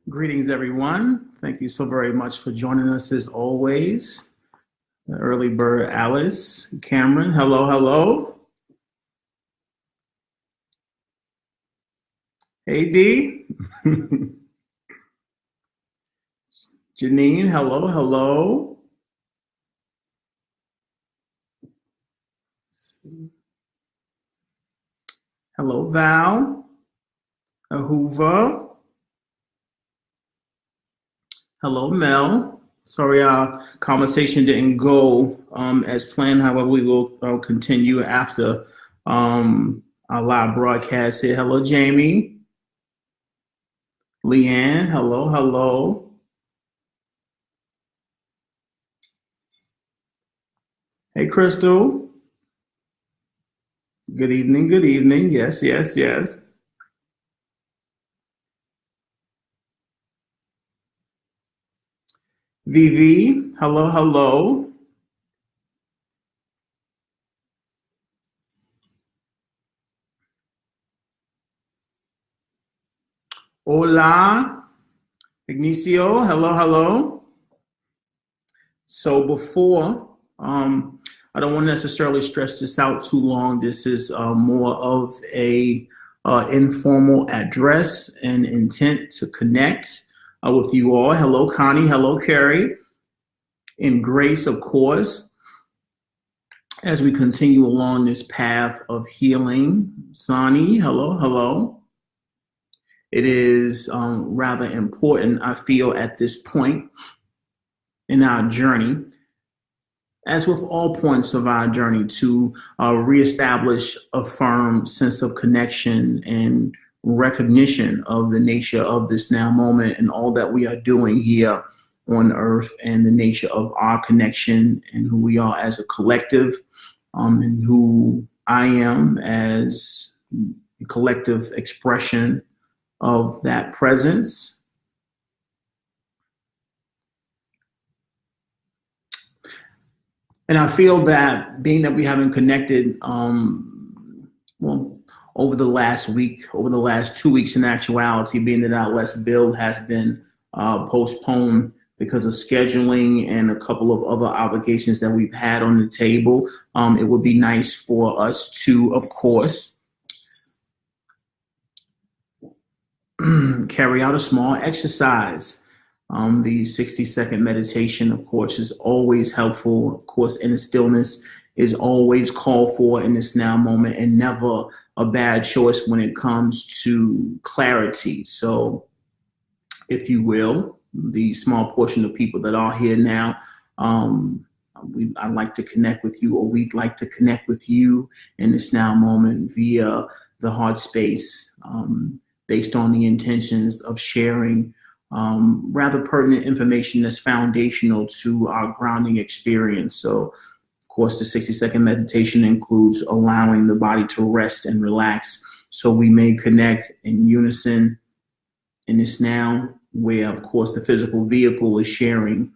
Greetings, everyone. Thank you so very much for joining us as always. The early bird Alice, Cameron, hello, hello. Hey, D. Janine, hello, hello. Hello, Val. Ahuva. Hello, Mel. Sorry, our conversation didn't go as planned. However, we will continue after our live broadcast here. Hello, Jamie. Leanne, hello, hello. Hey, Crystal. Good evening, good evening. Yes, yes, yes. Vivi, hello, hello. Hola, Ignacio, hello, hello. So before, I don't want to necessarily stretch this out too long. This is more of a informal address and intent to connect with you all. Hello, Connie. Hello, Carrie. In grace, of course, as we continue along this path of healing. Sani, hello, hello. It is rather important, I feel, at this point in our journey, as with all points of our journey, to reestablish a firm sense of connection and recognition of the nature of this now moment and all that we are doing here on earth, and the nature of our connection and who we are as a collective, and who I am as a collective expression of that presence. And I feel that being that we haven't connected, well, over the last week, over the last 2 weeks in actuality, being that our last build has been postponed because of scheduling and a couple of other obligations that we've had on the table, it would be nice for us to, of course, carry out a small exercise. The 60-second meditation, of course, is always helpful. Of course, inner stillness is always called for in this now moment, and never a bad choice when it comes to clarity. So, if you will, the small portion of people that are here now, I'd like to connect with you, or we'd like to connect with you in this now moment via the heart space, based on the intentions of sharing rather pertinent information that's foundational to our grounding experience. So, of course, the 60-second meditation includes allowing the body to rest and relax so we may connect in unison in this now, where, of course, the physical vehicle is sharing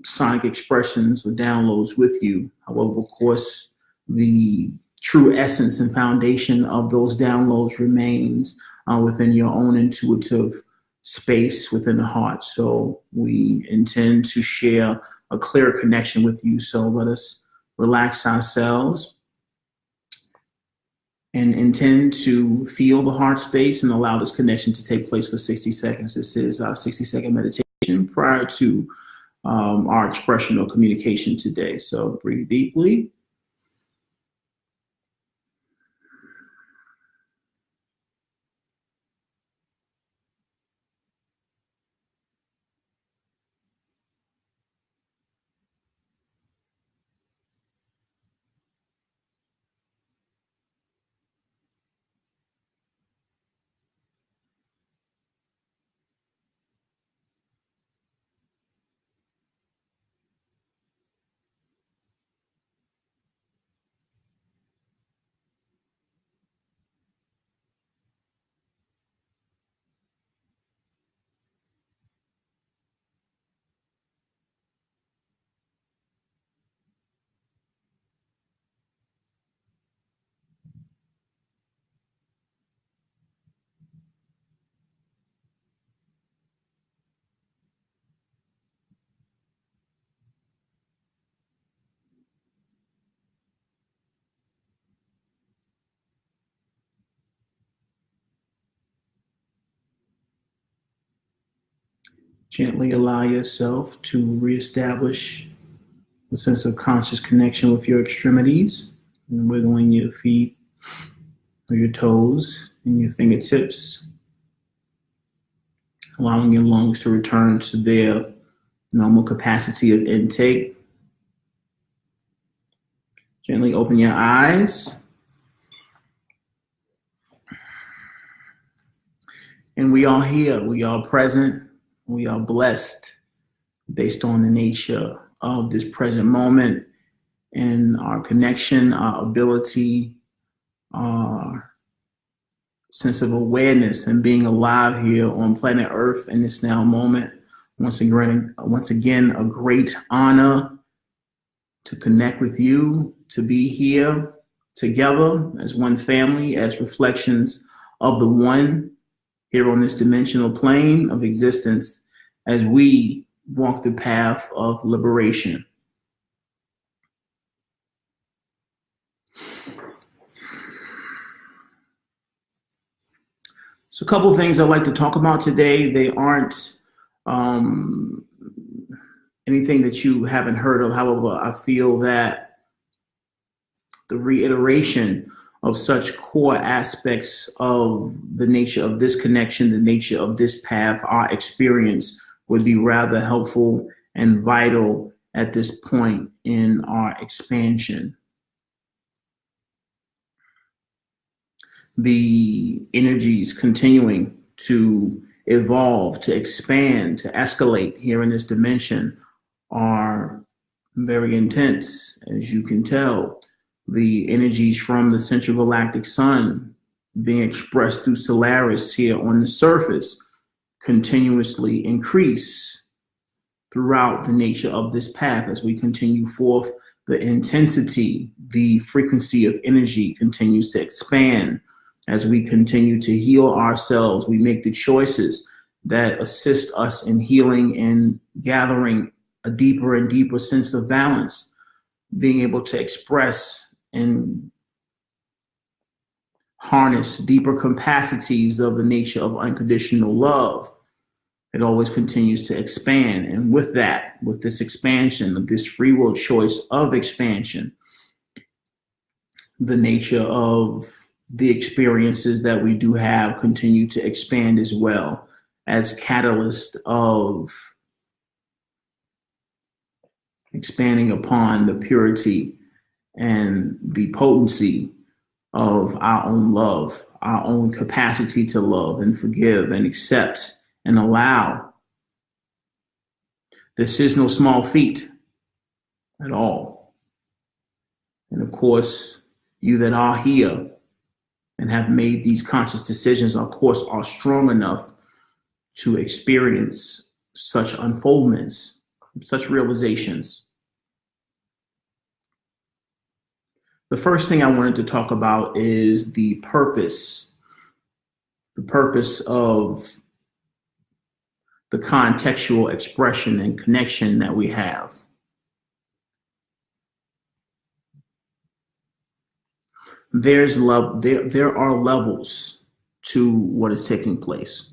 sonic expressions or downloads with you. However, of course, the true essence and foundation of those downloads remains within your own intuitive space within the heart. So we intend to share a clear connection with you. So let us relax ourselves and intend to feel the heart space and allow this connection to take place for 60 seconds. This is our 60-second meditation prior to our expression or communication today. So breathe deeply. Gently allow yourself to reestablish a sense of conscious connection with your extremities, and wiggling your feet or your toes and your fingertips, allowing your lungs to return to their normal capacity of intake. Gently open your eyes. And we are here, we are present, we are blessed based on the nature of this present moment and our connection, our ability, our sense of awareness and being alive here on planet Earth in this now moment. Once again, a great honor to connect with you, to be here together as one family, as reflections of the one here on this dimensional plane of existence as we walk the path of liberation. So a couple of things I'd like to talk about today. They aren't anything that you haven't heard of. However, I feel that the reiteration of such core aspects of the nature of this connection, the nature of this path, our experience would be rather helpful and vital at this point in our expansion. The energies continuing to evolve, to expand, to escalate here in this dimension are very intense, as you can tell. The energies from the central galactic sun being expressed through Solaris here on the surface continuously increase throughout the nature of this path as we continue forth. The intensity, the frequency of energy continues to expand as we continue to heal ourselves. We make the choices that assist us in healing and gathering a deeper and deeper sense of balance, being able to express and harness deeper capacities of the nature of unconditional love. It always continues to expand. And with that, with this expansion, of this free will choice of expansion, the nature of the experiences that we do have continue to expand as well as catalyst of expanding upon the purity and the potency of our own love, our own capacity to love and forgive and accept and allow. This is no small feat at all. And of course, you that are here and have made these conscious decisions, of course, are strong enough to experience such unfoldments, such realizations. The first thing I wanted to talk about is the purpose of the contextual expression and connection that we have. There's love. There are levels to what is taking place.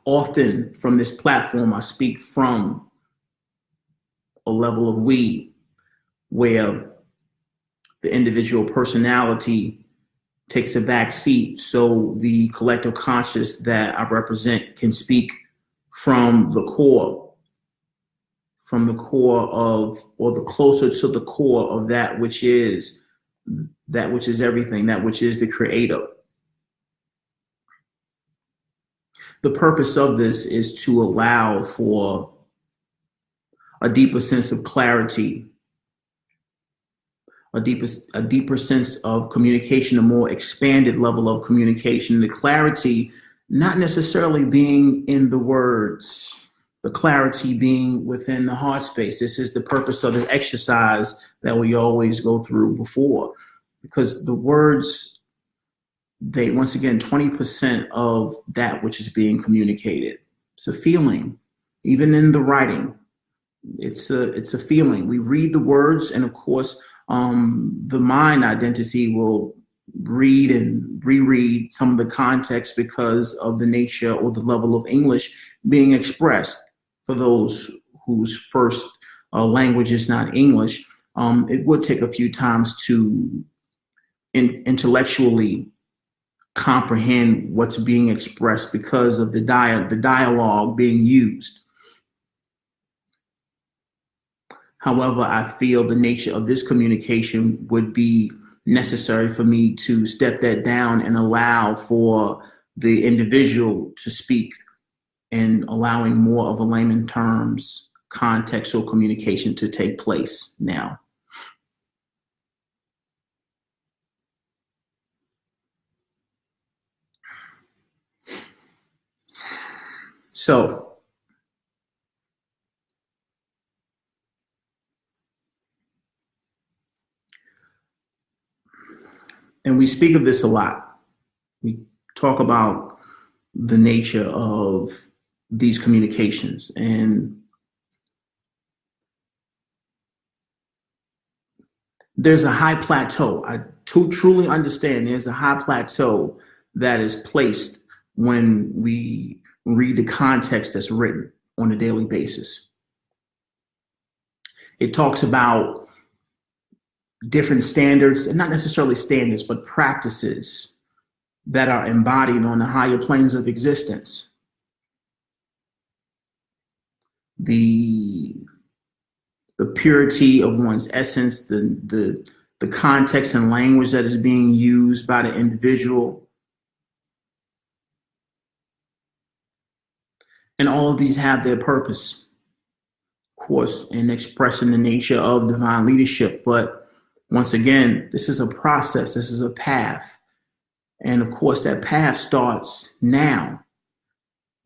Often from this platform, I speak from a level of we, where the individual personality takes a back seat so the collective conscious that I represent can speak from the core of, or the closer to the core of that which is everything, that which is the creator. The purpose of this is to allow for a deeper sense of clarity, a deeper sense of communication, a more expanded level of communication. The clarity not necessarily being in the words, the clarity being within the heart space. This is the purpose of the exercise that we always go through before, because the words, they, once again, 20% of that which is being communicated. It's a feeling, even in the writing. It's a feeling. We read the words, and of course, the mind identity will read and reread some of the context because of the nature or the level of English being expressed. For those whose first language is not English, it would take a few times to intellectually comprehend what's being expressed because of the dialogue being used. However, I feel the nature of this communication would be necessary for me to step that down and allow for the individual to speak, and allowing more of a layman terms contextual communication to take place now. So, and we speak of this a lot. We talk about the nature of these communications, and there's a high plateau. I truly understand there's a high plateau that is placed when we read the context that's written on a daily basis. It talks about different standards, and not necessarily standards, but practices that are embodied on the higher planes of existence. The purity of one's essence, the context and language that is being used by the individual. And all of these have their purpose, of course, in expressing the nature of divine leadership. But once again, this is a process, this is a path. And of course, that path starts now.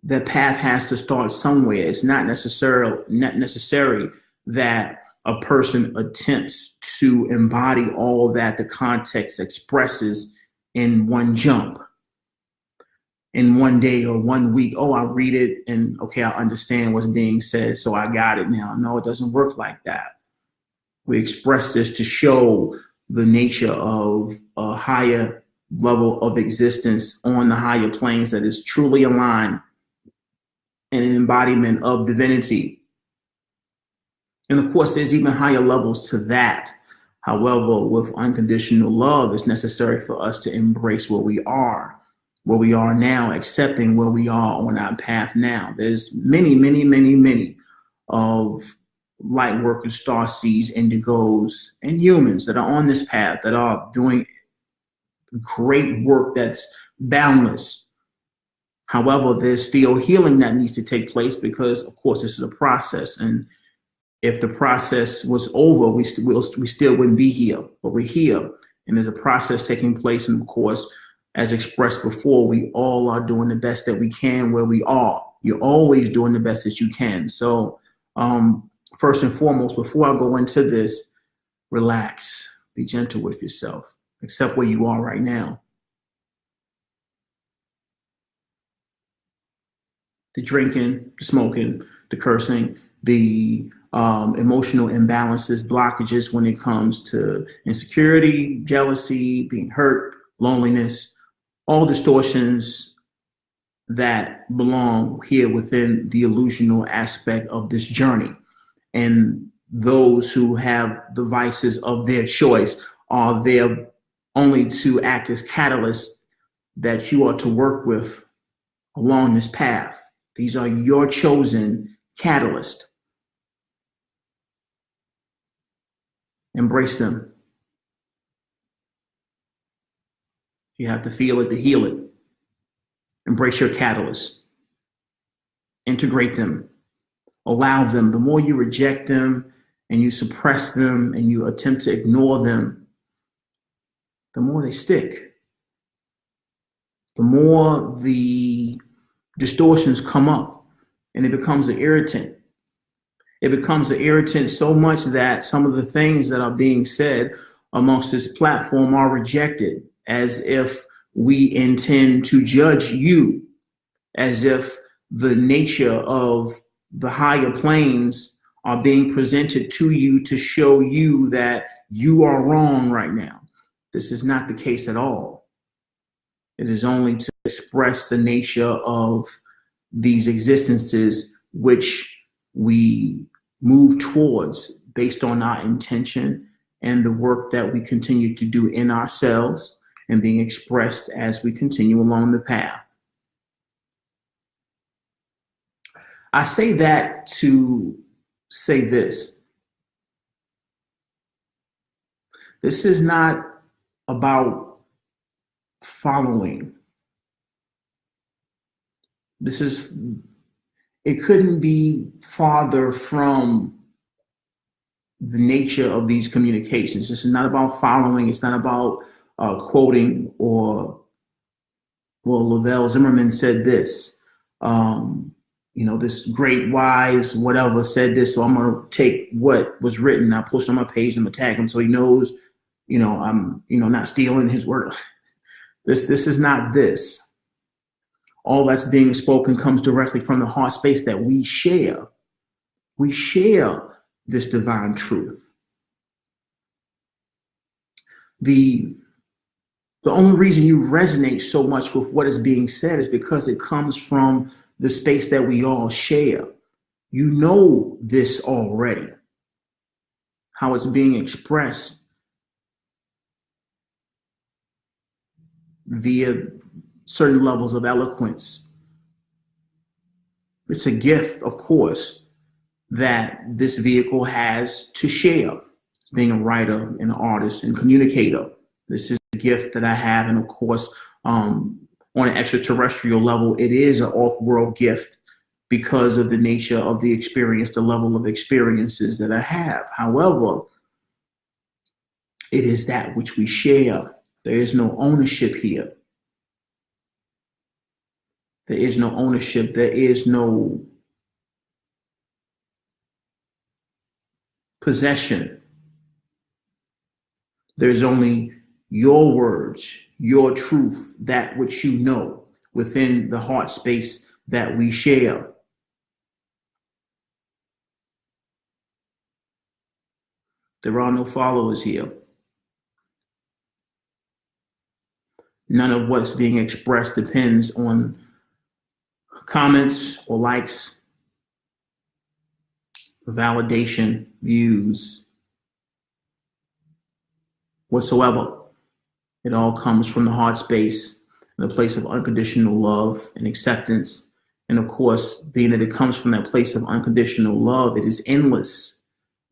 That path has to start somewhere. It's not necessary that a person attempts to embody all that the context expresses in one jump, in one day or 1 week. Oh, I read it and okay, I understand what's being said, so I got it now. No, it doesn't work like that. We express this to show the nature of a higher level of existence on the higher planes that is truly aligned and an embodiment of divinity. And of course, there's even higher levels to that. However, with unconditional love, it's necessary for us to embrace where we are now, accepting where we are on our path now. There's many of light workers, starseeds, indigos, and humans that are on this path, that are doing great work that's boundless. However, there's still healing that needs to take place because, of course, this is a process. And if the process was over, we still wouldn't be here. But we're here, and there's a process taking place. And of course, as expressed before, we all are doing the best that we can where we are. You're always doing the best that you can. So first and foremost, before I go into this, relax, be gentle with yourself, accept where you are right now. The drinking, the smoking, the cursing, the emotional imbalances, blockages when it comes to insecurity, jealousy, being hurt, loneliness, all distortions that belong here within the illusional aspect of this journey. And those who have the vices of their choice are there only to act as catalysts that you are to work with along this path. These are your chosen catalysts. Embrace them. You have to feel it to heal it. Embrace your catalysts. Integrate them. Allow them. The more you reject them and you suppress them and you attempt to ignore them, the more they stick. The more the distortions come up, and it becomes an irritant. It becomes an irritant so much that some of the things that are being said amongst this platform are rejected, as if we intend to judge you, as if the nature of the higher planes are being presented to you to show you that you are wrong right now. This is not the case at all. It is only to express the nature of these existences which we move towards based on our intention and the work that we continue to do in ourselves and being expressed as we continue along the path. I say that to say this. This is not about following. It couldn't be farther from the nature of these communications. This is not about following. It's not about quoting or, well, Vell Zimmerman said this. This great wise whatever said this, so I'm going to take what was written. I post on my page and I'm going to tag him so he knows, I'm, not stealing his word. This is not this. All that's being spoken comes directly from the heart space that we share. We share this divine truth. The only reason you resonate so much with what is being said is because it comes from the space that we all share. You know this already, how it's being expressed via certain levels of eloquence. It's a gift, of course, that this vehicle has to share. Being a writer and an artist and communicator, this is a gift that I have. And of course, on an extraterrestrial level, it is an off-world gift because of the nature of the experience, the level of experiences that I have. However, it is that which we share. There is no ownership here. There is no ownership. There is no possession. There's only your words, your truth, that which you know within the heart space that we share. There are no followers here. None of what's being expressed depends on comments or likes, validation, views, whatsoever. It all comes from the heart space, in a place of unconditional love and acceptance. And of course, being that it comes from that place of unconditional love, it is endless.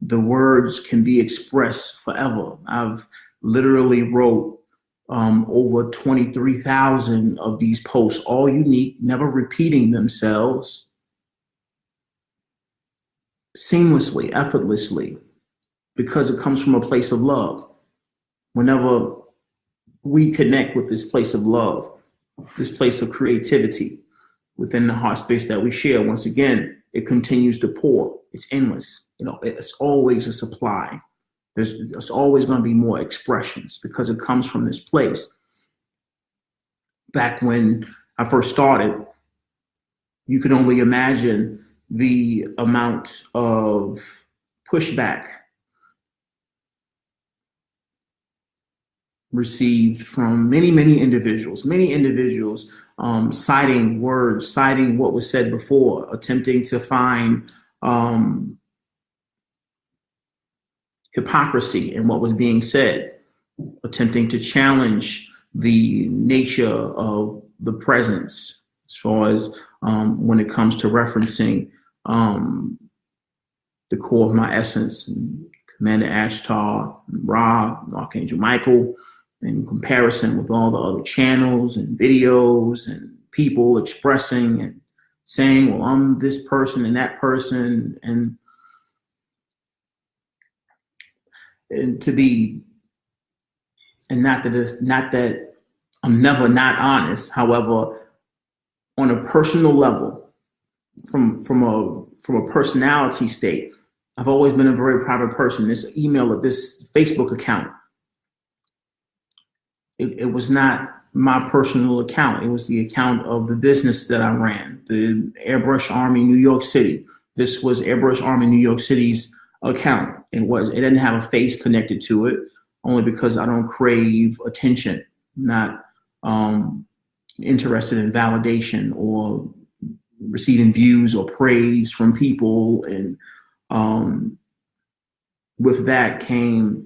The words can be expressed forever. I've literally wrote over 23,000 of these posts, all unique, never repeating themselves, seamlessly, effortlessly, because it comes from a place of love. Whenever we connect with this place of love, this place of creativity within the heart space that we share, once again, it continues to pour. It's endless. It's always a supply. There's always going to be more expressions because it comes from this place. Back when I first started, you could only imagine the amount of pushback received from many individuals citing words, citing what was said before, attempting to find hypocrisy in what was being said, attempting to challenge the nature of the presence as far as when it comes to referencing the core of my essence, Commander Ashtar, Ra, Archangel Michael, in comparison with all the other channels and videos and people expressing and saying, well, I'm this person and that person, and to be, and not that I'm never not honest. However, on a personal level, from a personality state, I've always been a very private person. This Facebook account, it was not my personal account. It was the account of the business that I ran, the Airbrush Army New York City. This was Airbrush Army New York City's account. It didn't have a face connected to it. only because I don't crave attention, not interested in validation or receiving views or praise from people. And with that came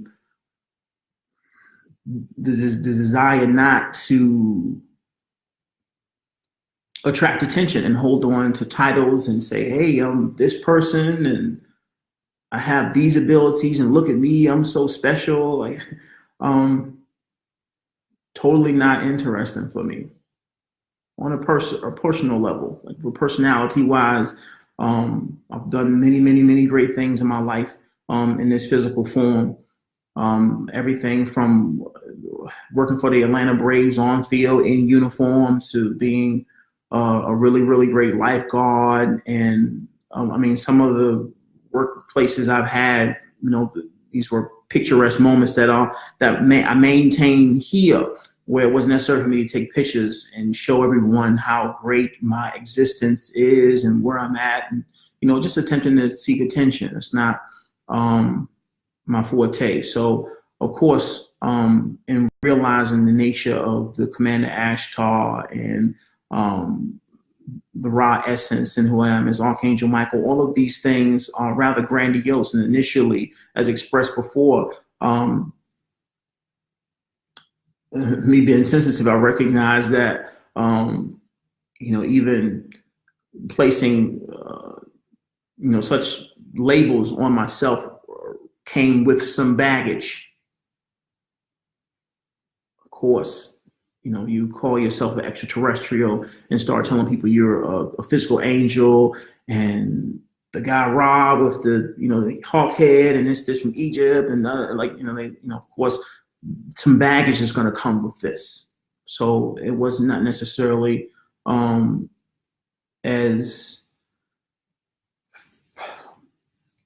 the desire not to attract attention and hold on to titles and say, hey, I'm this person and I have these abilities and look at me, I'm so special. Like, totally not interesting for me on a personal level. Like, for personality wise, I've done many great things in my life in this physical form. Everything from working for the Atlanta Braves on field in uniform to being a really great lifeguard. And I mean, some of the workplaces I've had, these were picturesque moments that I maintain here, where it wasn't necessary for me to take pictures and show everyone how great my existence is and where I'm at, and just attempting to seek attention. It's not my forte. So of course, in realizing the nature of the Commander Ashtar and the raw essence and who I am as Archangel Michael, all of these things are rather grandiose. And initially, as expressed before, me being sensitive, I recognize that, even placing, such labels on myself came with some baggage. Of course, you call yourself an extraterrestrial and start telling people you're a physical angel, and the guy Rob with the hawk head and this from Egypt, and of course, some baggage is going to come with this. So it was not necessarily as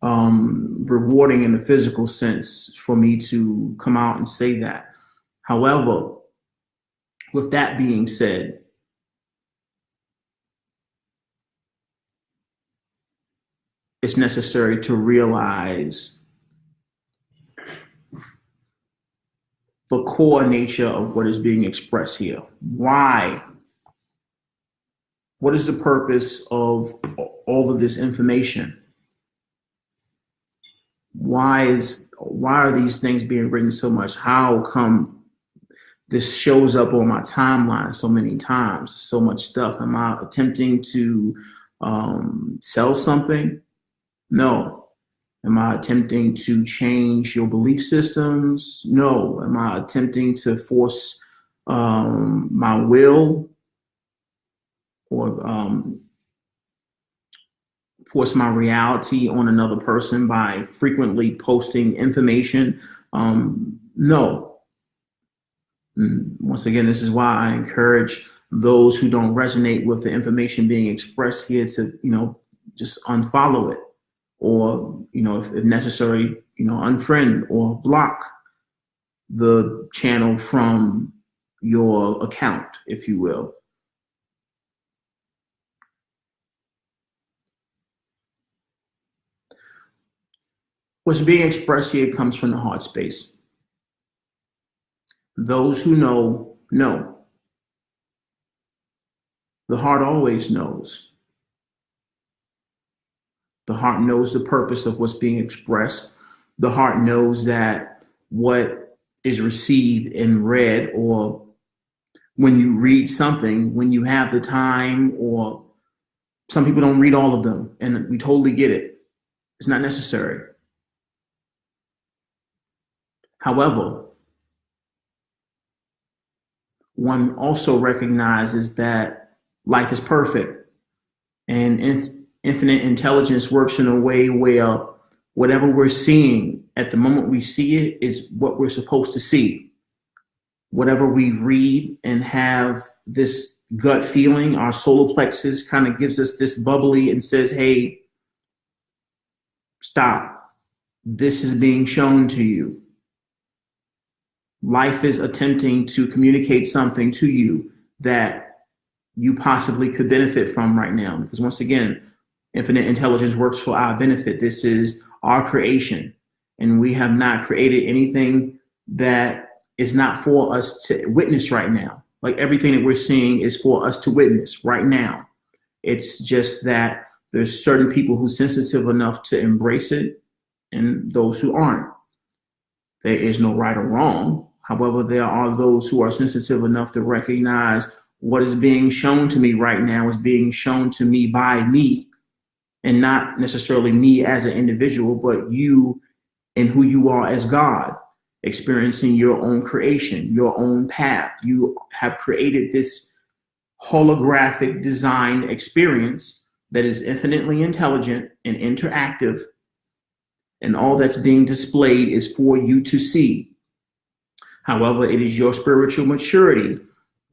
rewarding in the physical sense for me to come out and say that. However, with that being said, it's necessary to realize the core nature of what is being expressed here. Why? What is the purpose of all of this information? Why are these things being written so much? How come this shows up on my timeline so many times, so much stuff? Am I attempting to sell something? No. Am I attempting to change your belief systems? No. Am I attempting to force my will or force my reality on another person by frequently posting information? No. And once again, this is why I encourage those who don't resonate with the information being expressed here to, just unfollow it, or, if necessary, unfriend or block the channel from your account, if you will. What's being expressed here comes from the heart space. Those who know. The heart always knows. The heart knows the purpose of what's being expressed. The heart knows that what is received and read, or when you read something, when you have the time, or some people don't read all of them, and we totally get it. It's not necessary. However, one also recognizes that life is perfect, and infinite intelligence works in a way where whatever we're seeing at the moment we see it is what we're supposed to see. Whatever we read and have this gut feeling, our solar plexus kind of gives us this bubbly and says, hey, stop. This is being shown to you. Life is attempting to communicate something to you that you possibly could benefit from right now. Because once again, infinite intelligence works for our benefit. This is our creation, and we have not created anything that is not for us to witness right now. Like everything that we're seeing is for us to witness right now. It's just that there's certain people who are sensitive enough to embrace it and those who aren't. There is no right or wrong. However, there are those who are sensitive enough to recognize what is being shown to me right now is being shown to me by me, and not necessarily me as an individual, but you and who you are as God, experiencing your own creation, your own path. You have created this holographic design experience that is infinitely intelligent and interactive, and all that's being displayed is for you to see. However, it is your spiritual maturity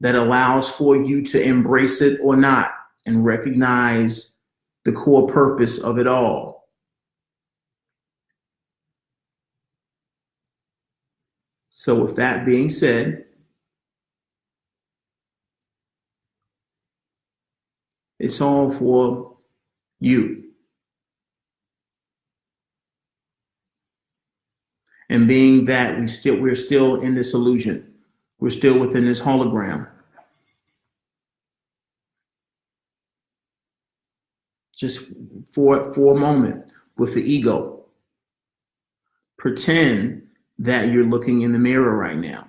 that allows for you to embrace it or not and recognize the core purpose of it all. So with that being said, it's all for you. And being that we're still in this illusion, we're still within this hologram. Just for a moment with the ego, pretend that you're looking in the mirror right now.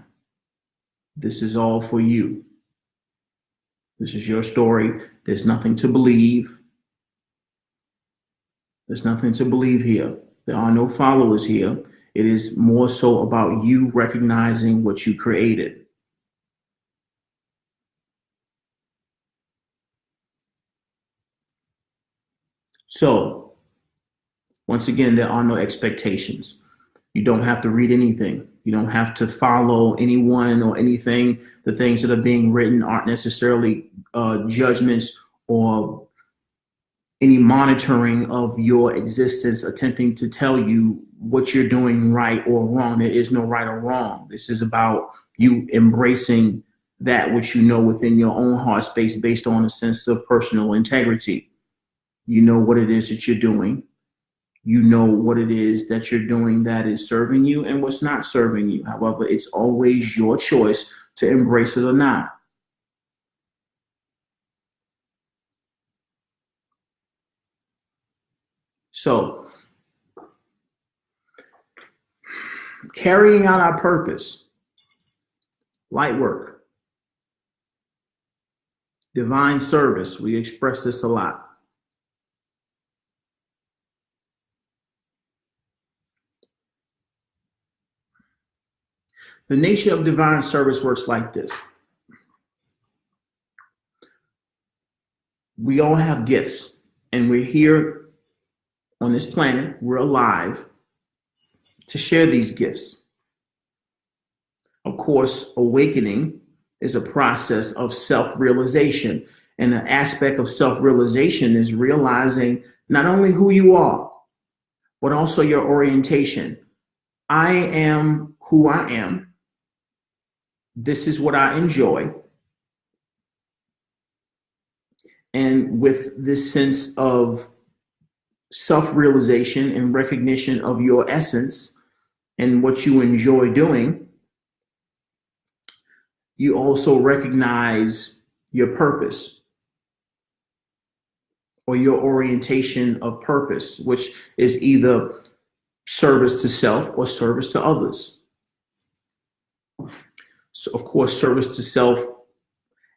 This is all for you. This is your story. There's nothing to believe. There's nothing to believe here. There are no followers here. It is more so about you recognizing what you created. So, once again, there are no expectations. You don't have to read anything. You don't have to follow anyone or anything. The things that are being written aren't necessarily judgments or any monitoring of your existence attempting to tell you what you're doing right or wrong. There is no right or wrong. This is about you embracing that which you know within your own heart space based on a sense of personal integrity. You know what it is that you're doing. You know what it is that you're doing that is serving you and what's not serving you. However, it's always your choice to embrace it or not. So, carrying out our purpose, light work, divine service, we express this a lot. The nature of divine service works like this. We all have gifts, and we're here on this planet, we're alive to share these gifts. Of course, awakening is a process of self-realization, and an aspect of self-realization is realizing not only who you are, but also your orientation. I am who I am. This is what I enjoy. And with this sense of self-realization and recognition of your essence and what you enjoy doing, you also recognize your purpose or your orientation of purpose, which is either service to self or service to others. So, of course, service to self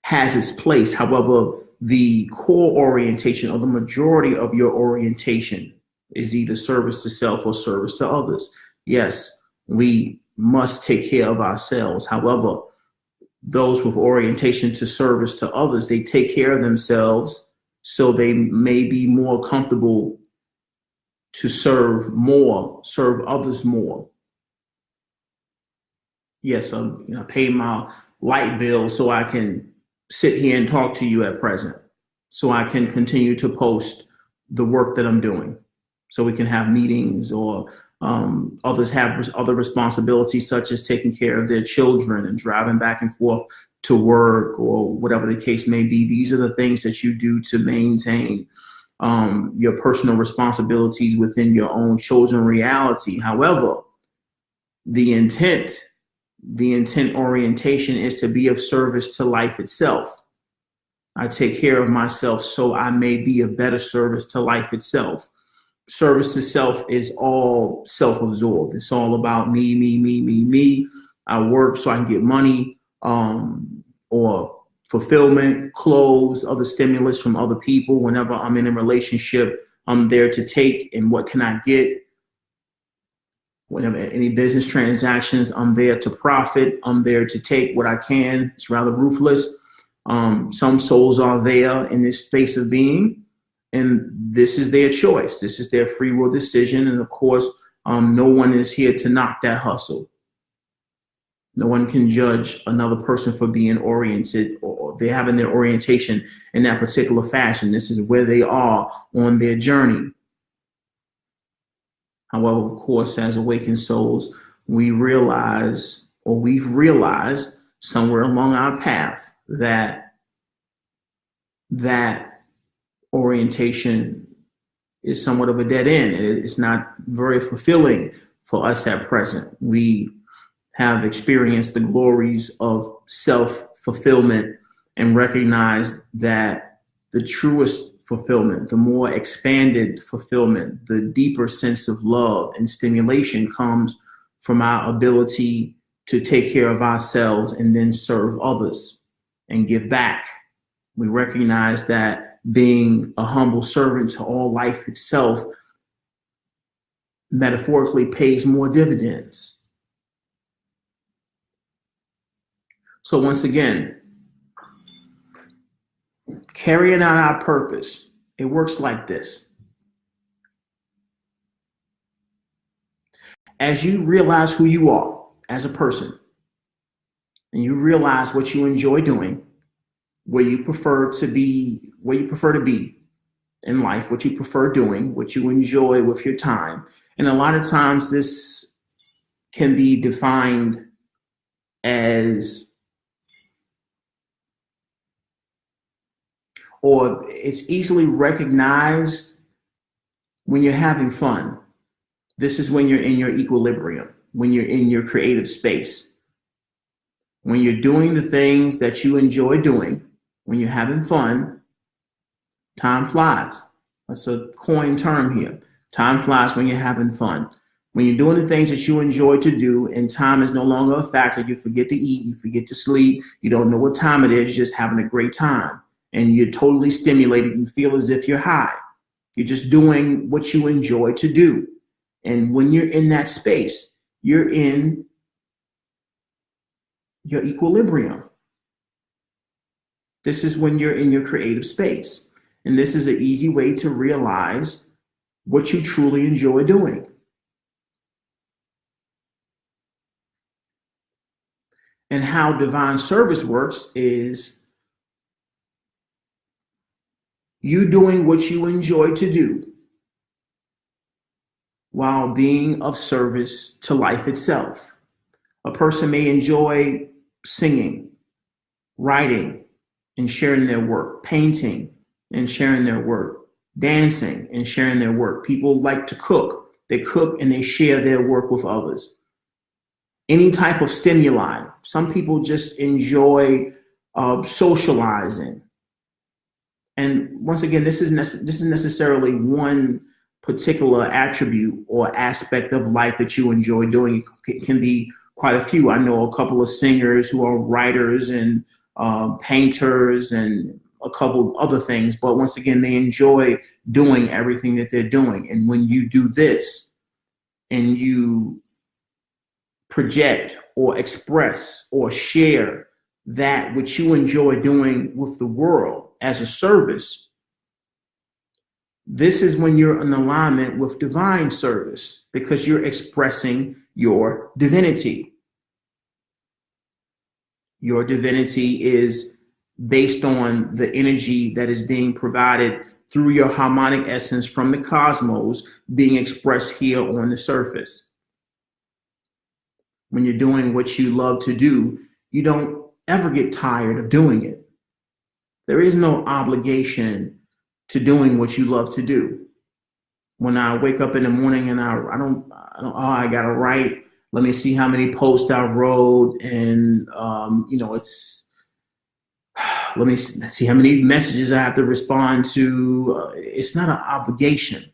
has its place. However, the core orientation or the majority of your orientation is either service to self or service to others. Yes, we must take care of ourselves. However, those with orientation to service to others, they take care of themselves so they may be more comfortable to serve others more. Yes, I pay my light bill so I can sit here and talk to you at present, so I can continue to post the work that I'm doing, so we can have meetings, or others have other responsibilities such as taking care of their children and driving back and forth to work or whatever the case may be. These are the things that you do to maintain your personal responsibilities within your own chosen reality. However, the intent the intent orientation is to be of service to life itself. I take care of myself so I may be of better service to life itself. Service to self is all self-absorbed. It's all about me, me, me, me, me. I work so I can get money, or fulfillment, clothes, other stimulus from other people. Whenever I'm in a relationship, I'm there to take, and what can I get? Whenever any business transactions, I'm there to profit. I'm there to take what I can. It's rather ruthless. Some souls are there in this space of being, and this is their choice. This is their free will decision. And of course, no one is here to knock that hustle. No one can judge another person for being oriented, or they're having their orientation in that particular fashion. This is where they are on their journey. However, of course, as awakened souls, we've realized somewhere along our path that orientation is somewhat of a dead end. It's not very fulfilling for us at present. We have experienced the glories of self-fulfillment and recognize that the truest fulfillment, the more expanded fulfillment, the deeper sense of love and stimulation comes from our ability to take care of ourselves and then serve others and give back. We recognize that being a humble servant to all life itself metaphorically pays more dividends. So once again, carrying out our purpose, it works like this. As you realize who you are as a person, and you realize what you enjoy doing, where you prefer to be in life, what you prefer doing, what you enjoy with your time. And a lot of times this can be defined as, or it's easily recognized when you're having fun. This is when you're in your equilibrium, when you're in your creative space, when you're doing the things that you enjoy doing, when you're having fun. Time flies. That's a coined term here. Time flies when you're having fun. When you're doing the things that you enjoy to do and time is no longer a factor, you forget to eat, you forget to sleep, you don't know what time it is, you're just having a great time. And you're totally stimulated. You feel as if you're high. You're just doing what you enjoy to do. And when you're in that space, you're in your equilibrium. This is when you're in your creative space. And this is an easy way to realize what you truly enjoy doing. And how divine service works is you doing what you enjoy to do while being of service to life itself. A person may enjoy singing, writing, and sharing their work, painting and sharing their work, dancing and sharing their work. People like to cook. They cook and they share their work with others. Any type of stimuli. Some people just enjoy socializing. And once again, this is necessarily one particular attribute or aspect of life that you enjoy doing. It can be quite a few. I know a couple of singers who are writers and painters and a couple other things, but once again, they enjoy doing everything that they're doing. And when you do this and you project or express or share that which you enjoy doing with the world as a service, this is when you're in alignment with divine service, because you're expressing your divinity. Your divinity is based on the energy that is being provided through your harmonic essence from the cosmos being expressed here on the surface. When you're doing what you love to do, you don't ever get tired of doing it. There is no obligation to doing what you love to do. When I wake up in the morning and I gotta write Let me see how many posts I wrote, and let me see how many messages I have to respond to. It's not an obligation.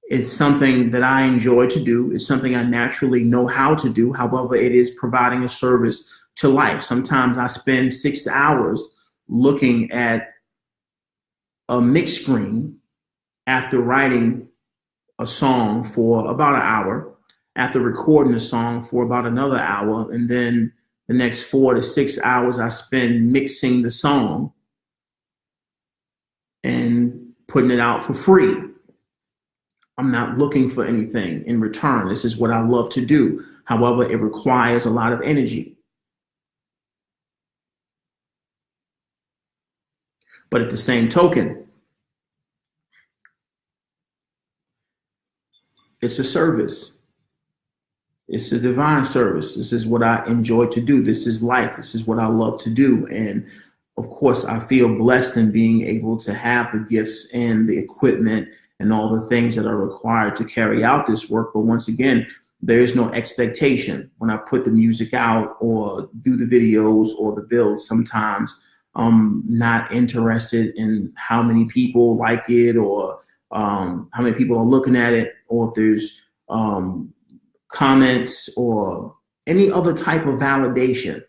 It's something that I enjoy to do. It's something I naturally know how to do. However, it is providing a service to life. Sometimes I spend 6 hours looking at a mix screen after writing a song for about an hour, after recording a song for about another hour, and then the next 4 to 6 hours I spend mixing the song and putting it out for free. I'm not looking for anything in return. This is what I love to do. However, it requires a lot of energy. But at the same token, it's a service. It's a divine service. This is what I enjoy to do. This is life. This is what I love to do. And of course, I feel blessed in being able to have the gifts and the equipment and all the things that are required to carry out this work. But once again, there is no expectation when I put the music out or do the videos or the builds. Sometimes I'm not interested in how many people like it, or how many people are looking at it, or if there's comments or any other type of validation.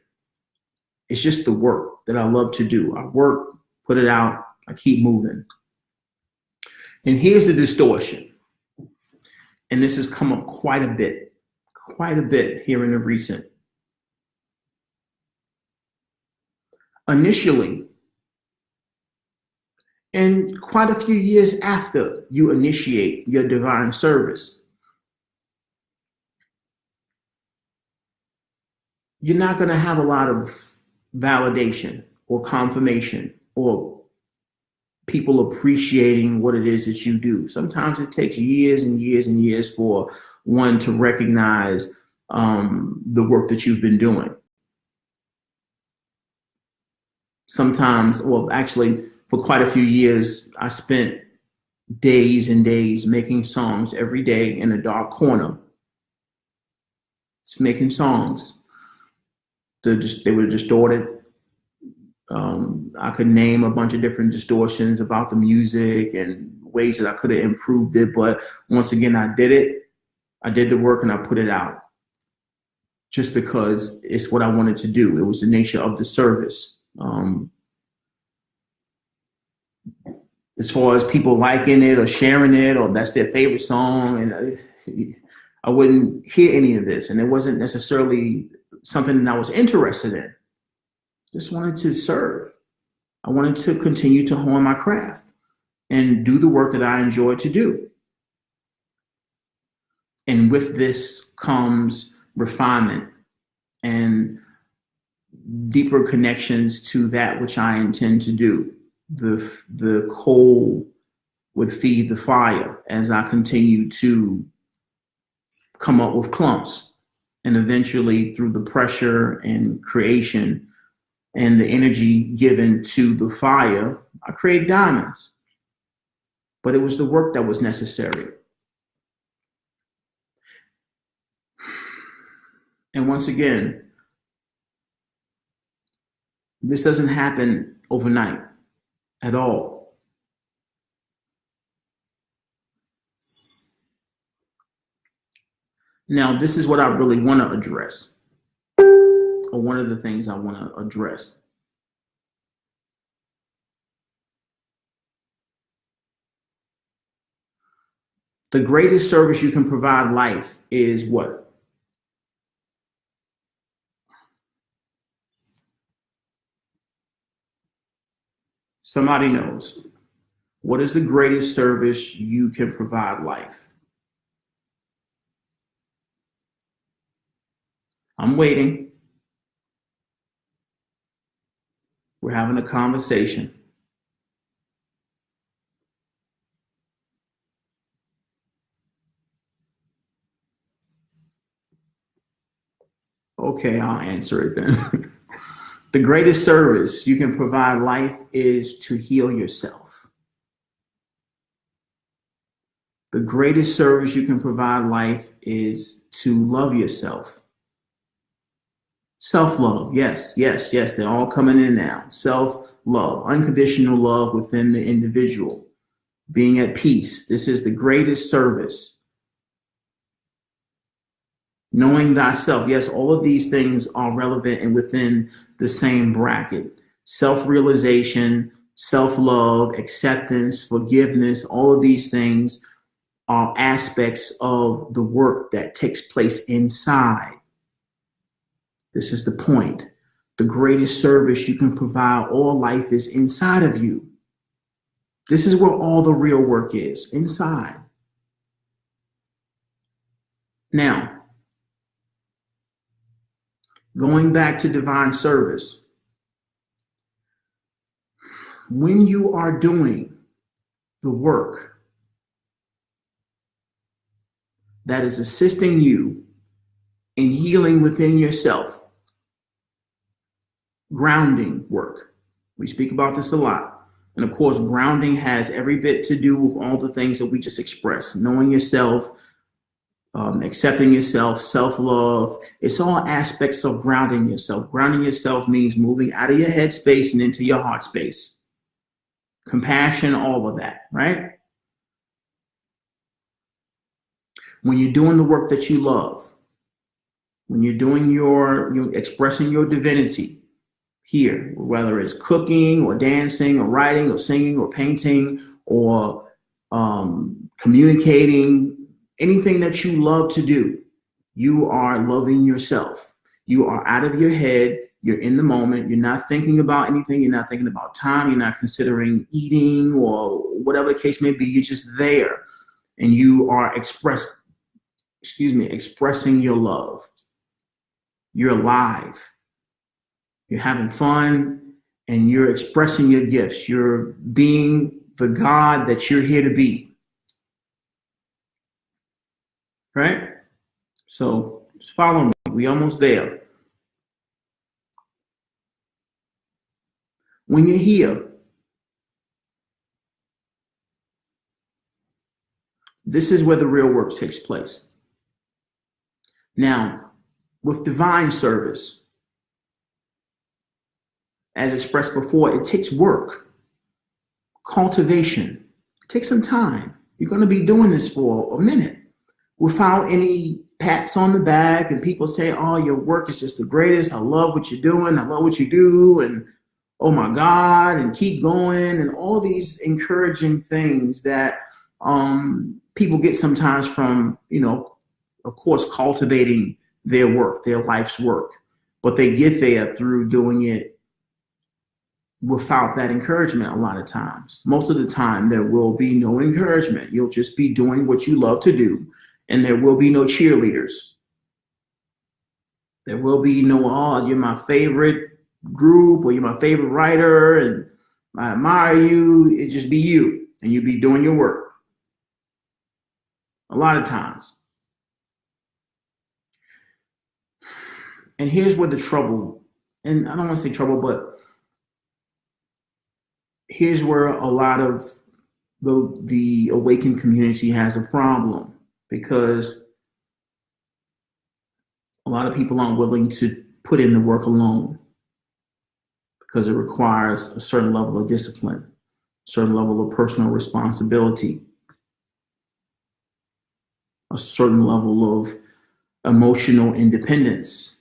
It's just the work that I love to do. I work, put it out, I keep moving. And here's the distortion. And this has come up quite a bit here in the recent. Initially, and quite a few years after you initiate your divine service, you're not going to have a lot of validation or confirmation or people appreciating what it is that you do. Sometimes it takes years and years and years for one to recognize the work that you've been doing. Sometimes, well, actually, for quite a few years, I spent days and days making songs every day in a dark corner, just making songs. They were distorted. I could name a bunch of different distortions about the music and ways that I could have improved it. But once again, I did it. I did the work and I put it out just because it's what I wanted to do. It was the nature of the service. As far as people liking it or sharing it, or that's their favorite song, and I wouldn't hear any of this. And it wasn't necessarily something that I was interested in. Just wanted to serve. I wanted to continue to hone my craft and do the work that I enjoy to do. And with this comes refinement and deeper connections to that which I intend to do. The coal would feed the fire as I continue to come up with clumps. And eventually, through the pressure and creation and the energy given to the fire, I create diamonds. But it was the work that was necessary. And once again, this doesn't happen overnight at all. Now, this is what I really want to address, or one of the things I want to address. The greatest service you can provide life is what? Somebody knows. What is the greatest service you can provide life? I'm waiting. We're having a conversation. Okay, I'll answer it then. The greatest service you can provide life is to heal yourself. The greatest service you can provide life is to love yourself. Self-love. Yes, yes, yes. They're all coming in now. Self-love, unconditional love within the individual, being at peace. This is the greatest service. Knowing thyself. Yes, all of these things are relevant and within the same bracket. Self-realization, self-love, acceptance, forgiveness, all of these things are aspects of the work that takes place inside. This is the point. The greatest service you can provide all life is inside of you. This is where all the real work is, inside. Now, going back to divine service, when you are doing the work that is assisting you in healing within yourself, grounding work. We speak about this a lot. And of course, grounding has every bit to do with all the things that we just expressed. Knowing yourself, accepting yourself, self-love. It's all aspects of grounding yourself. Grounding yourself means moving out of your head space and into your heart space. Compassion, all of that, right? When you're doing the work that you love, when you're doing you're expressing your divinity here, whether it's cooking or dancing or writing or singing or painting or communicating, anything that you love to do, you are loving yourself. You are out of your head. You're in the moment. You're not thinking about anything. You're not thinking about time. You're not considering eating or whatever the case may be. You're just there, and you are expressing your love. You're alive. You're having fun, and you're expressing your gifts. You're being the God that you're here to be. Right? So just follow me. We're almost there. When you're here, this is where the real work takes place. Now, with divine service, as expressed before, it takes work, cultivation. It takes some time. You're going to be doing this for a minute without any pats on the back and people say, oh, your work is just the greatest. I love what you're doing. I love what you do. And oh my God, and keep going. And all these encouraging things that people get sometimes from, of course, cultivating their work, their life's work. But they get there through doing it without that encouragement a lot of times. Most of the time, there will be no encouragement. You'll just be doing what you love to do, and there will be no cheerleaders. There will be no, oh, you're my favorite group, or you're my favorite writer, and I admire you. It just be you, and you be doing your work. A lot of times. And here's where the trouble, and I don't want to say trouble, but here's where a lot of the awakened community has a problem, because a lot of people aren't willing to put in the work alone, because it requires a certain level of discipline, a certain level of personal responsibility, a certain level of emotional independence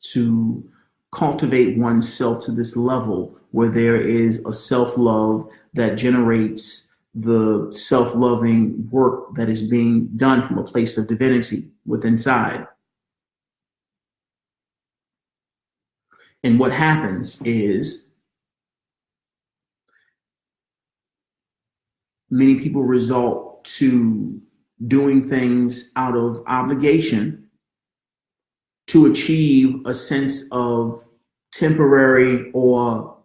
to cultivate oneself to this level where there is a self-love that generates the self-loving work that is being done from a place of divinity within inside. And what happens is many people resort to doing things out of obligation to achieve a sense of temporary or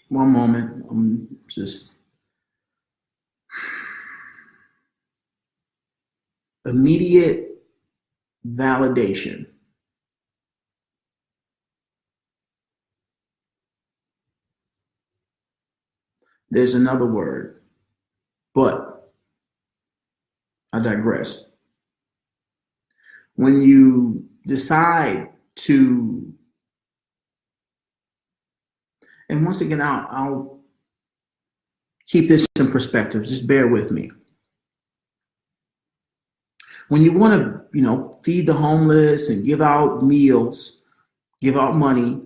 one moment, I'm just immediate validation. There's another word, but I digress. When you decide to, and once again, I'll keep this in perspective, just bear with me. When you want to, feed the homeless and give out meals, give out money,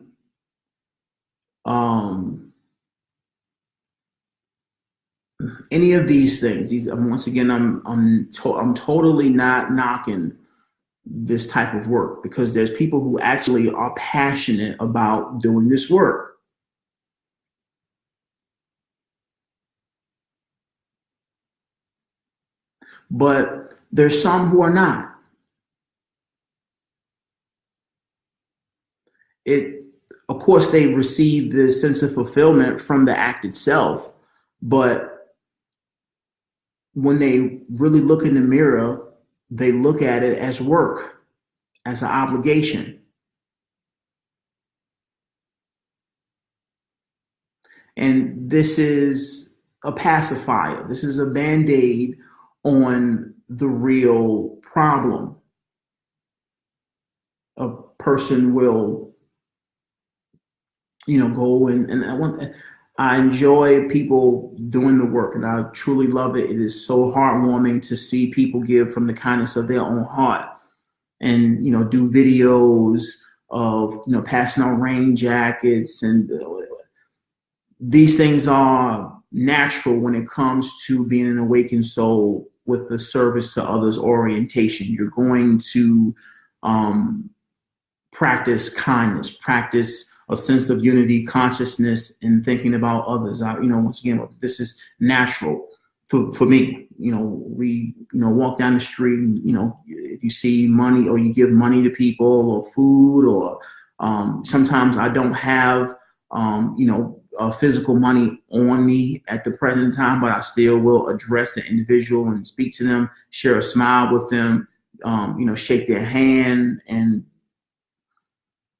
any of these things, once again, I'm totally not knocking this type of work, because there's people who actually are passionate about doing this work. But there's some who are not. Of course, they receive the sense of fulfillment from the act itself, but when they really look in the mirror, they look at it as work, as an obligation. And this is a pacifier. This is a Band-Aid on the real problem. A person will, go and I enjoy people doing the work, and I truly love it. It is so heartwarming to see people give from the kindness of their own heart, and do videos of passing out rain jackets, and these things are natural when it comes to being an awakened soul with the service to others orientation. You're going to practice kindness, practice a sense of unity, consciousness, and thinking about others. Once again, this is natural for me. We walk down the street, and, if you see money, or you give money to people, or food, or sometimes I don't have physical money on me at the present time, but I still will address the individual and speak to them, share a smile with them, shake their hand, and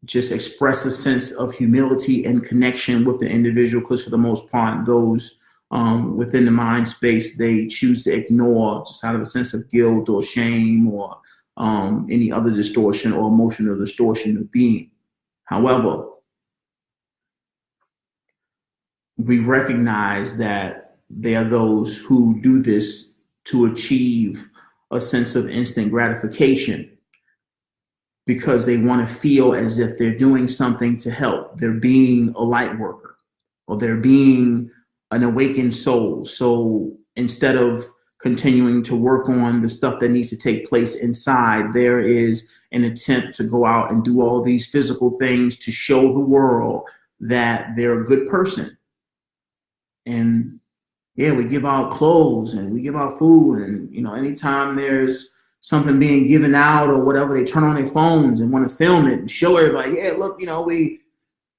just express a sense of humility and connection with the individual, because for the most part, those within the mind space, they choose to ignore just out of a sense of guilt or shame, or any other distortion or emotional distortion of being. However, we recognize that there are those who do this to achieve a sense of instant gratification, because they want to feel as if they're doing something to help. They're being a light worker, or they're being an awakened soul. So instead of continuing to work on the stuff that needs to take place inside, there is an attempt to go out and do all these physical things to show the world that they're a good person. And yeah, we give out clothes and we give out food, and anytime there's something being given out or whatever, they turn on their phones and want to film it and show everybody, yeah, look,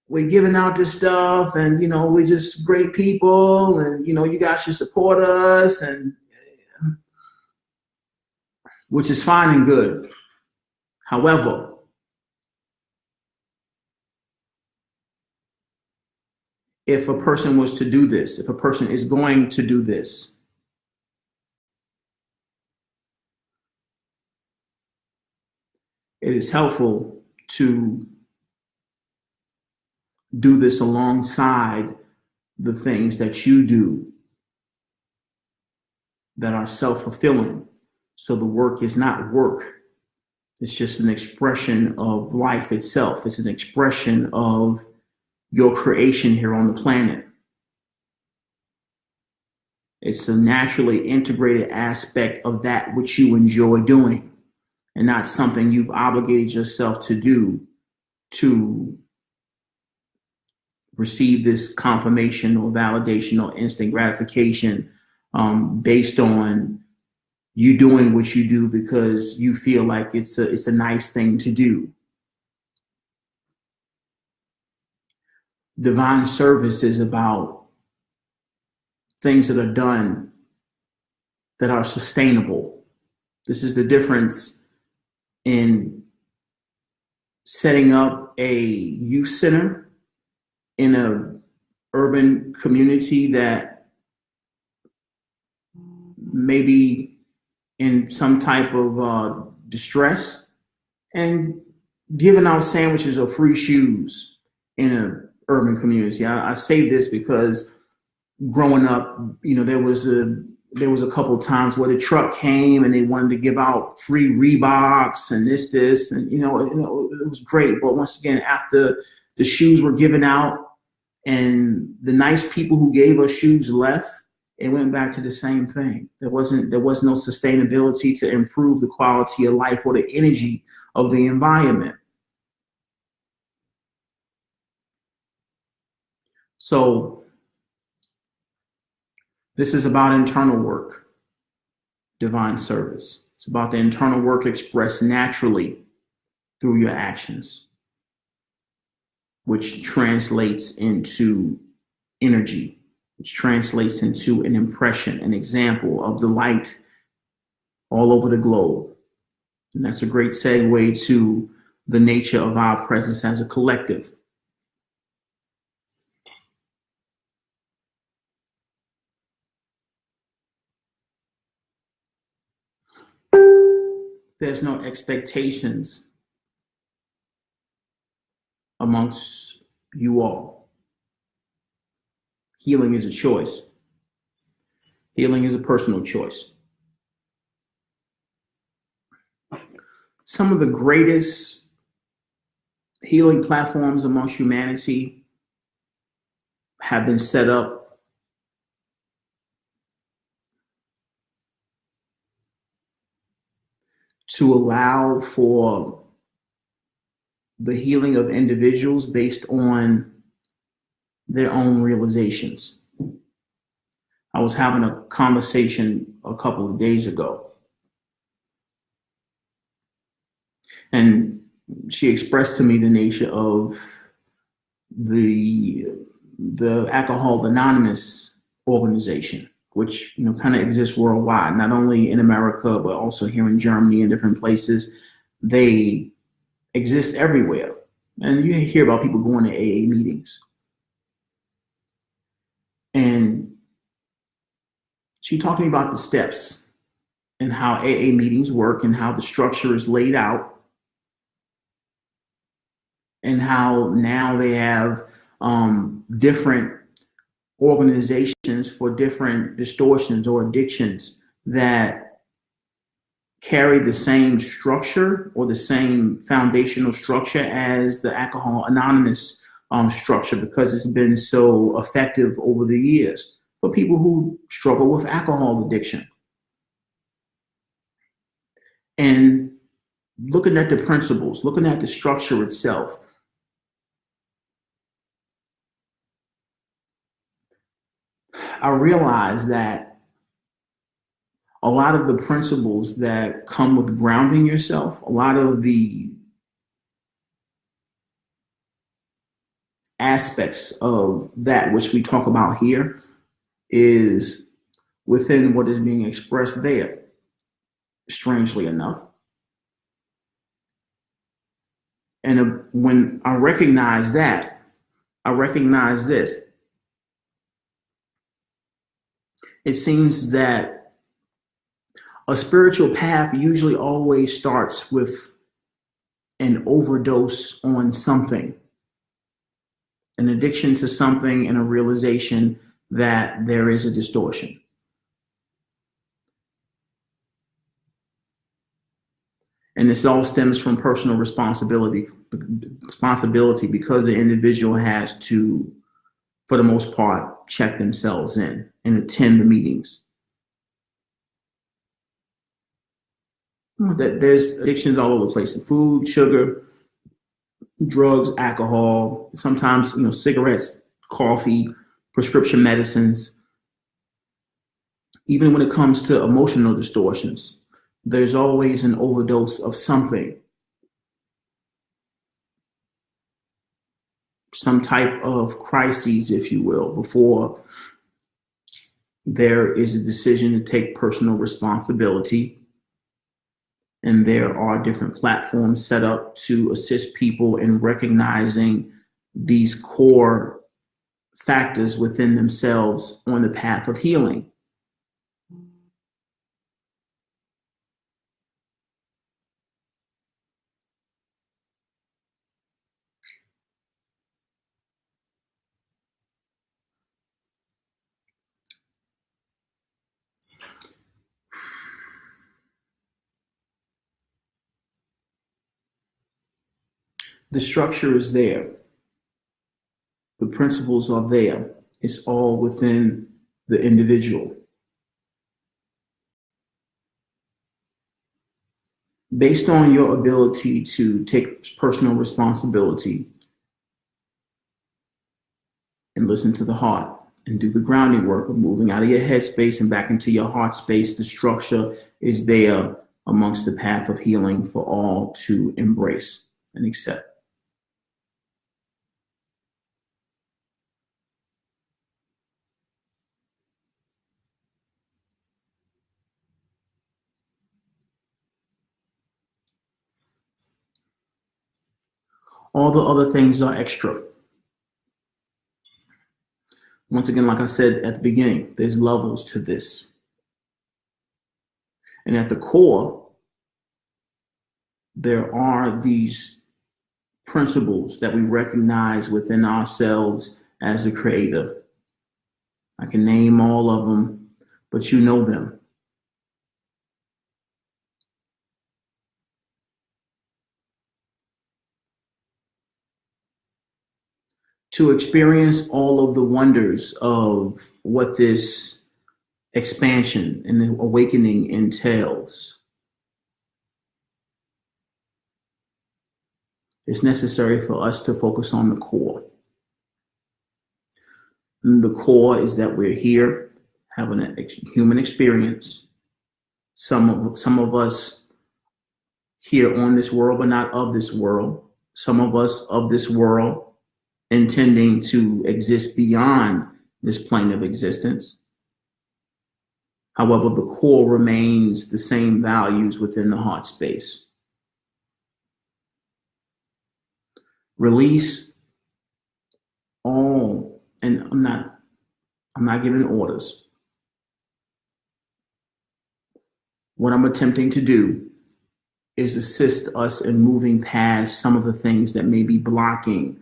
we're giving out this stuff, and we're just great people, and you guys should support us, and which is fine and good. However, if a person was to do this, if a person is going to do this, it is helpful to do this alongside the things that you do that are self-fulfilling. So the work is not work. It's just an expression of life itself. It's an expression of your creation here on the planet. It's a naturally integrated aspect of that which you enjoy doing, and not something you've obligated yourself to do to receive this confirmation or validation or instant gratification based on you doing what you do because you feel like it's a nice thing to do. Divine service is about things that are done that are sustainable. This is the difference in setting up a youth center in a urban community that may be in some type of distress, and giving out sandwiches or free shoes in an urban community. I say this because growing up, there was a couple of times where the truck came and they wanted to give out free Reeboks and this, and it was great. But once again, after the shoes were given out and the nice people who gave us shoes left, it went back to the same thing. There was no sustainability to improve the quality of life or the energy of the environment. So this is about internal work, divine service. It's about the internal work expressed naturally through your actions, which translates into energy, which translates into an impression, an example of the light all over the globe. And that's a great segue to the nature of our presence as a collective. There's no expectations amongst you all. Healing is a choice. Healing is a personal choice. Some of the greatest healing platforms amongst humanity have been set up to allow for the healing of individuals based on their own realizations. I was having a conversation a couple of days ago, and she expressed to me the nature of the Alcohol Anonymous organization, which kind of exists worldwide, not only in America but also here in Germany and different places. They exist everywhere, and you hear about people going to AA meetings. And she talked to me about the steps and how AA meetings work and how the structure is laid out, and how now they have different organizations for different distortions or addictions that carry the same structure or the same foundational structure as the Alcohol Anonymous structure, because it's been so effective over the years for people who struggle with alcohol addiction. And looking at the principles, looking at the structure itself, I realized that a lot of the principles that come with grounding yourself, a lot of the aspects of that which we talk about here is within what is being expressed there, strangely enough. And when I recognize that, I recognize this. It seems that a spiritual path usually always starts with an overdose on something, an addiction to something, and a realization that there is a distortion. And this all stems from personal responsibility because the individual has to, for the most part, check themselves in and attend the meetings. There's addictions all over the place: in food, sugar, drugs, alcohol, sometimes cigarettes, coffee, prescription medicines. Even when it comes to emotional distortions, there's always an overdose of something, some type of crises, if you will, before there is a decision to take personal responsibility. And there are different platforms set up to assist people in recognizing these core factors within themselves on the path of healing. The structure is there. The principles are there. It's all within the individual. Based on your ability to take personal responsibility and listen to the heart and do the grounding work of moving out of your head space and back into your heart space, the structure is there amongst the path of healing for all to embrace and accept. All the other things are extra. Once again, like I said at the beginning, there's levels to this. And at the core, there are these principles that we recognize within ourselves as the creator. I can name all of them, but you know them. To experience all of the wonders of what this expansion and the awakening entails, it's necessary for us to focus on the core. And the core is that we're here having a human experience. Some of us here on this world, but not of this world. Some of us of this world intending to exist beyond this plane of existence. However, the core remains the same values within the heart space. Release all, and I'm not giving orders. What I'm attempting to do is assist us in moving past some of the things that may be blocking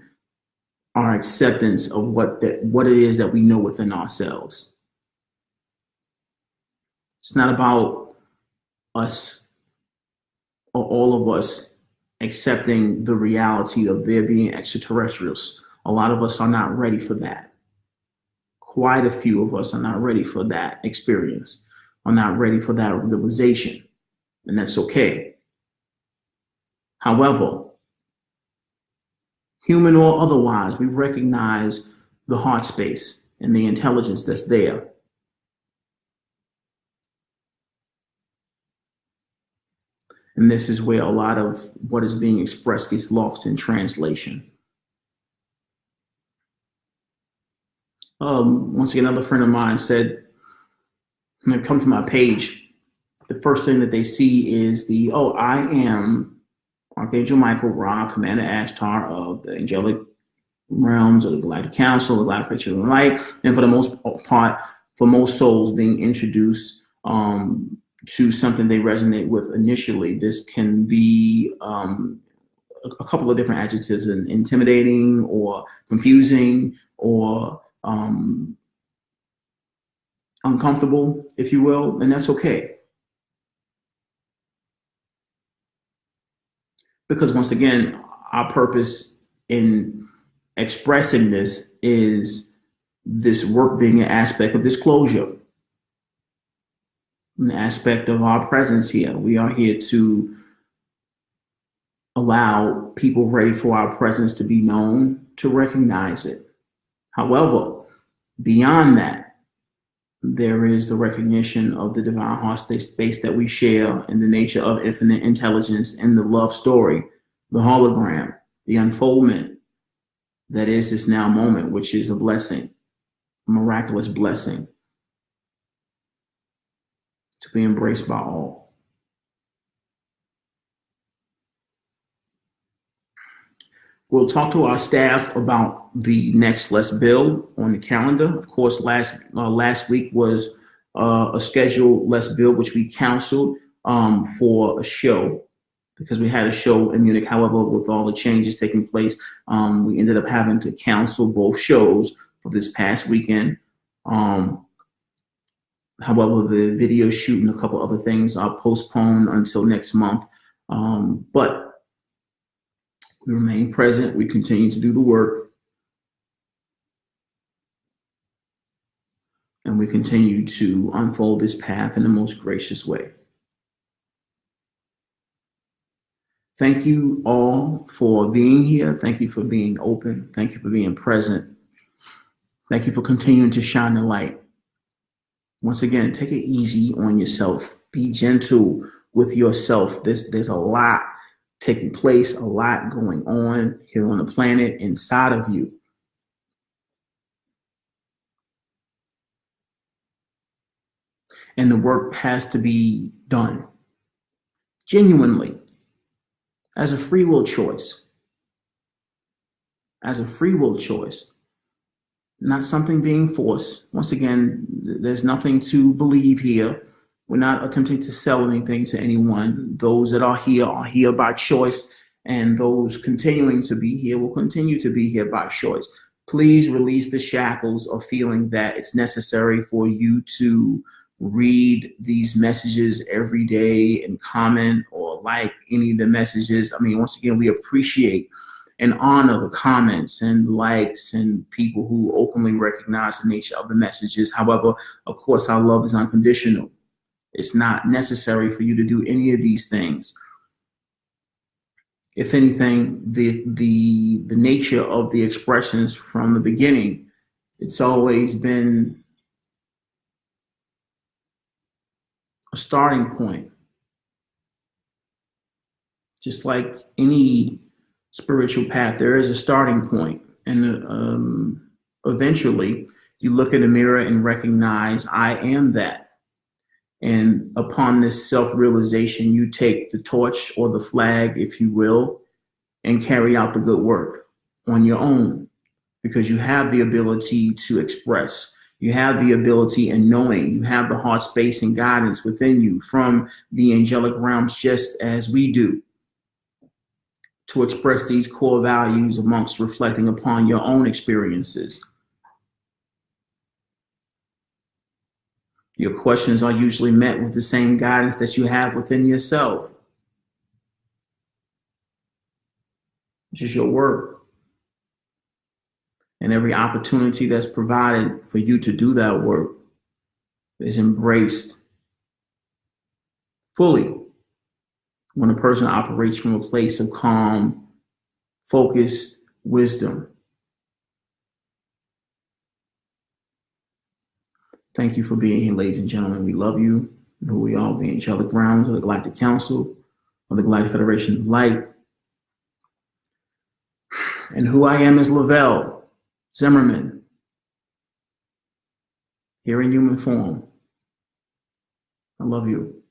our acceptance of what it is that we know within ourselves. It's not about us or all of us accepting the reality of there being extraterrestrials. A lot of us are not ready for that. Quite a few of us are not ready for that experience, are not ready for that realization, and that's okay. However, human or otherwise, we recognize the heart space and the intelligence that's there. And this is where a lot of what is being expressed gets lost in translation. Once again, another friend of mine said, when they come to my page, the first thing that they see is I am Archangel Michael, Ra, Commander Ashtar of the angelic realms of the Galactic Council, the Galactic Picture of Light, and for the most part, for most souls being introduced to something they resonate with initially. This can be a couple of different adjectives: intimidating, or confusing, or uncomfortable, if you will, and that's okay. Because once again, our purpose in expressing this is this work being an aspect of disclosure, an aspect of our presence here. We are here to allow people ready for our presence to be known, to recognize it. However, beyond that, there is the recognition of the divine heart space that we share in the nature of infinite intelligence and the love story, the hologram, the unfoldment that is this now moment, which is a blessing, a miraculous blessing to be embraced by all. We'll talk to our staff about the next Let's Build on the calendar. Of course, last week was a scheduled Let's Build, which we canceled for a show because we had a show in Munich. However, with all the changes taking place, we ended up having to cancel both shows for this past weekend. However, the video shoot and a couple other things are postponed until next month. But we remain present. We continue to do the work. And we continue to unfold this path in the most gracious way. Thank you all for being here. Thank you for being open. Thank you for being present. Thank you for continuing to shine the light. Once again, take it easy on yourself. Be gentle with yourself. There's a lot taking place, a lot going on here on the planet inside of you. And the work has to be done genuinely as a free will choice. As a free will choice, not something being forced. Once again, there's nothing to believe here. We're not attempting to sell anything to anyone. Those that are here by choice, and those continuing to be here will continue to be here by choice. Please release the shackles of feeling that it's necessary for you to read these messages every day and comment or like any of the messages. I mean, once again, we appreciate and honor the comments and likes and people who openly recognize the nature of the messages. However, of course, our love is unconditional. It's not necessary for you to do any of these things. If anything, the nature of the expressions from the beginning, it's always been a starting point. Just like any spiritual path, there is a starting point, and eventually you look in the mirror and recognize, I am that. And upon this self-realization, you take the torch or the flag, if you will, and carry out the good work on your own, because you have the ability to express. You have the ability and knowing. You have the heart space and guidance within you from the angelic realms, just as we do, to express these core values amongst reflecting upon your own experiences. Your questions are usually met with the same guidance that you have within yourself. It's just your work. And every opportunity that's provided for you to do that work is embraced fully when a person operates from a place of calm, focused wisdom. Thank you for being here, ladies and gentlemen. We love you. Who we are, the Angelic Grounds of the Galactic Council of the Galactic Federation of Light. And who I am is Vell Zimmerman, here in human form. I love you.